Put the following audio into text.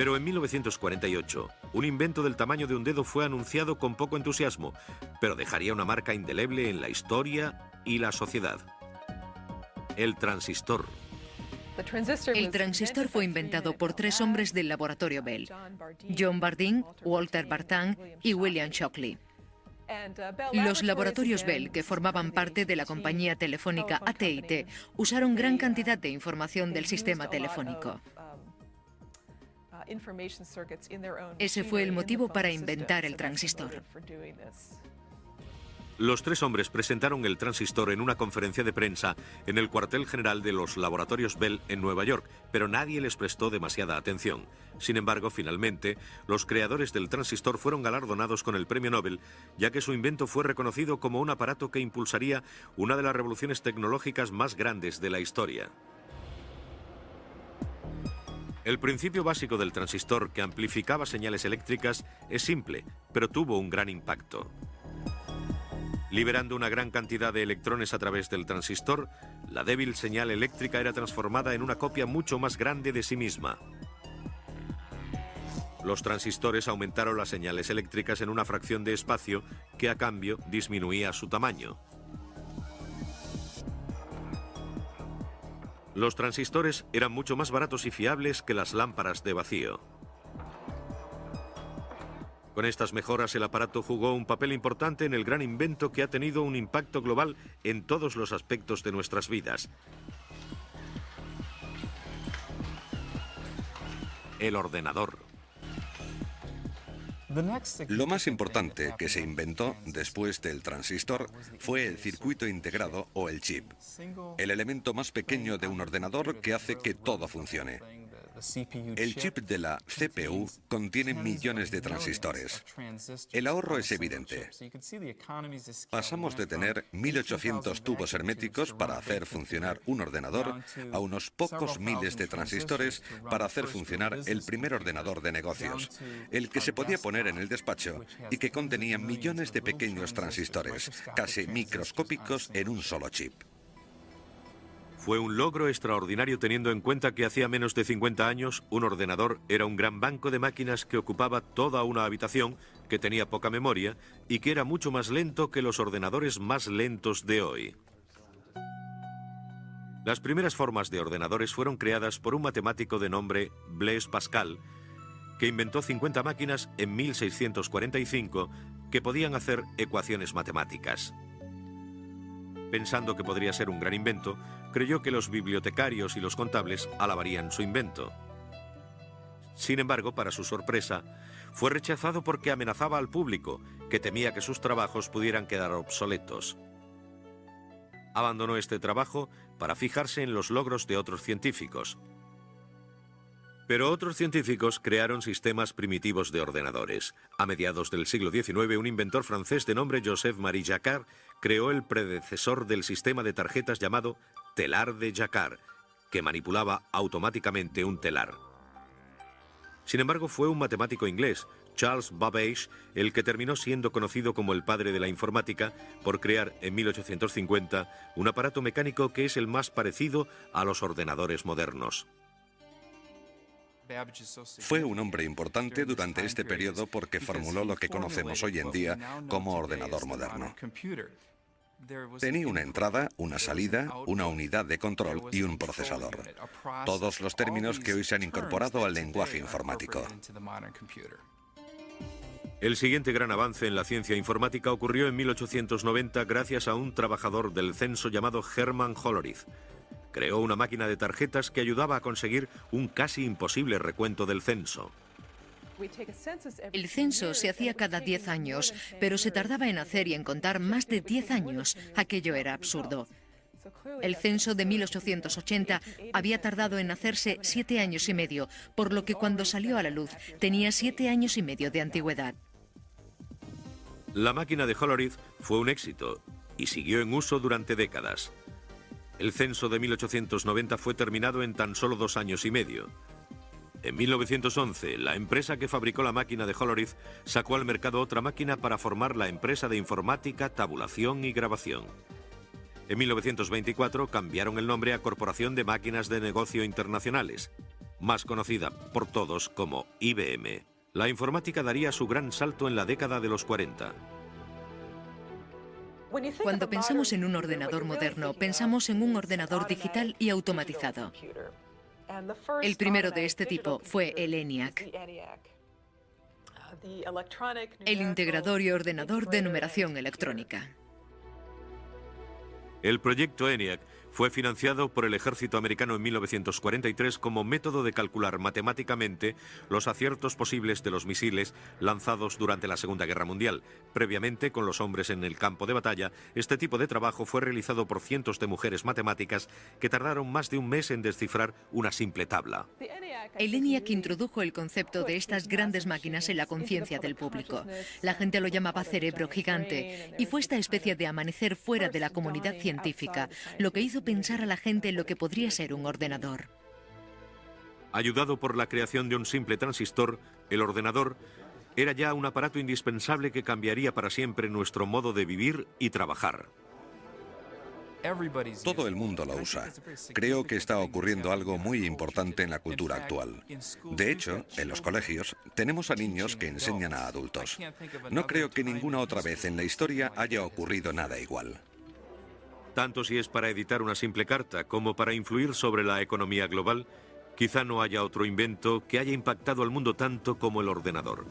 Pero en 1948, un invento del tamaño de un dedo fue anunciado con poco entusiasmo, pero dejaría una marca indeleble en la historia y la sociedad. El transistor. El transistor fue inventado por tres hombres del laboratorio Bell: John Bardeen, Walter Bartan y William Shockley. Los laboratorios Bell, que formaban parte de la compañía telefónica AT&T, usaron gran cantidad de información del sistema telefónico. Ese fue el motivo para inventar el transistor. Los tres hombres presentaron el transistor en una conferencia de prensa en el cuartel general de los laboratorios Bell en Nueva York, pero nadie les prestó demasiada atención. Sin embargo, finalmente, los creadores del transistor fueron galardonados con el premio Nobel, ya que su invento fue reconocido como un aparato que impulsaría una de las revoluciones tecnológicas más grandes de la historia. El principio básico del transistor, que amplificaba señales eléctricas, es simple, pero tuvo un gran impacto. Liberando una gran cantidad de electrones a través del transistor, la débil señal eléctrica era transformada en una copia mucho más grande de sí misma. Los transistores aumentaron las señales eléctricas en una fracción de espacio que a cambio disminuía su tamaño. Los transistores eran mucho más baratos y fiables que las lámparas de vacío. Con estas mejoras, el aparato jugó un papel importante en el gran invento que ha tenido un impacto global en todos los aspectos de nuestras vidas. El ordenador. Lo más importante que se inventó después del transistor fue el circuito integrado o el chip, el elemento más pequeño de un ordenador que hace que todo funcione. El chip de la CPU contiene millones de transistores. El ahorro es evidente. Pasamos de tener 1800 tubos herméticos para hacer funcionar un ordenador a unos pocos miles de transistores para hacer funcionar el primer ordenador de negocios, el que se podía poner en el despacho y que contenía millones de pequeños transistores, casi microscópicos en un solo chip. Fue un logro extraordinario teniendo en cuenta que hacía menos de 50 años un ordenador era un gran banco de máquinas que ocupaba toda una habitación, que tenía poca memoria y que era mucho más lento que los ordenadores más lentos de hoy. Las primeras formas de ordenadores fueron creadas por un matemático de nombre Blaise Pascal, que inventó 50 máquinas en 1645 que podían hacer ecuaciones matemáticas. Pensando que podría ser un gran invento, creyó que los bibliotecarios y los contables alabarían su invento. Sin embargo, para su sorpresa, fue rechazado porque amenazaba al público, que temía que sus trabajos pudieran quedar obsoletos. Abandonó este trabajo para fijarse en los logros de otros científicos. Pero otros científicos crearon sistemas primitivos de ordenadores. A mediados del siglo XIX, un inventor francés de nombre Joseph-Marie Jacquard creó el predecesor del sistema de tarjetas llamado telar de Jacquard, que manipulaba automáticamente un telar. Sin embargo, fue un matemático inglés, Charles Babbage, el que terminó siendo conocido como el padre de la informática por crear en 1850 un aparato mecánico que es el más parecido a los ordenadores modernos. Fue un hombre importante durante este periodo porque formuló lo que conocemos hoy en día como ordenador moderno. Tenía una entrada, una salida, una unidad de control y un procesador. Todos los términos que hoy se han incorporado al lenguaje informático. El siguiente gran avance en la ciencia informática ocurrió en 1890 gracias a un trabajador del censo llamado Hermann Hollerith. Creó una máquina de tarjetas que ayudaba a conseguir un casi imposible recuento del censo. El censo se hacía cada 10 años, pero se tardaba en hacer y en contar más de 10 años. Aquello era absurdo. El censo de 1880 había tardado en hacerse 7 años y medio, por lo que cuando salió a la luz tenía 7 años y medio de antigüedad. La máquina de Hollerith fue un éxito y siguió en uso durante décadas. El censo de 1890 fue terminado en tan solo 2 años y medio. En 1911, la empresa que fabricó la máquina de Hollerith sacó al mercado otra máquina para formar la empresa de informática, tabulación y grabación. En 1924 cambiaron el nombre a Corporación de Máquinas de Negocio Internacionales. más conocida por todos como IBM. La informática daría su gran salto en la década de los 40. Cuando pensamos en un ordenador moderno, pensamos en un ordenador digital y automatizado. El primero de este tipo fue el ENIAC, el integrador y ordenador de numeración electrónica. El proyecto ENIAC fue financiado por el ejército americano en 1943 como método de calcular matemáticamente los aciertos posibles de los misiles lanzados durante la Segunda Guerra Mundial. Previamente, con los hombres en el campo de batalla, este tipo de trabajo fue realizado por cientos de mujeres matemáticas que tardaron más de un mes en descifrar una simple tabla. El ENIAC introdujo el concepto de estas grandes máquinas en la conciencia del público. La gente lo llamaba cerebro gigante, y fue esta especie de amanecer fuera de la comunidad científica lo que hizo pensar a la gente en lo que podría ser un ordenador. Ayudado por la creación de un simple transistor, el ordenador era ya un aparato indispensable que cambiaría para siempre nuestro modo de vivir y trabajar. Todo el mundo lo usa. Creo que está ocurriendo algo muy importante en la cultura actual. De hecho, en los colegios tenemos a niños que enseñan a adultos. No creo que ninguna otra vez en la historia haya ocurrido nada igual. Tanto si es para editar una simple carta como para influir sobre la economía global, quizá no haya otro invento que haya impactado al mundo tanto como el ordenador.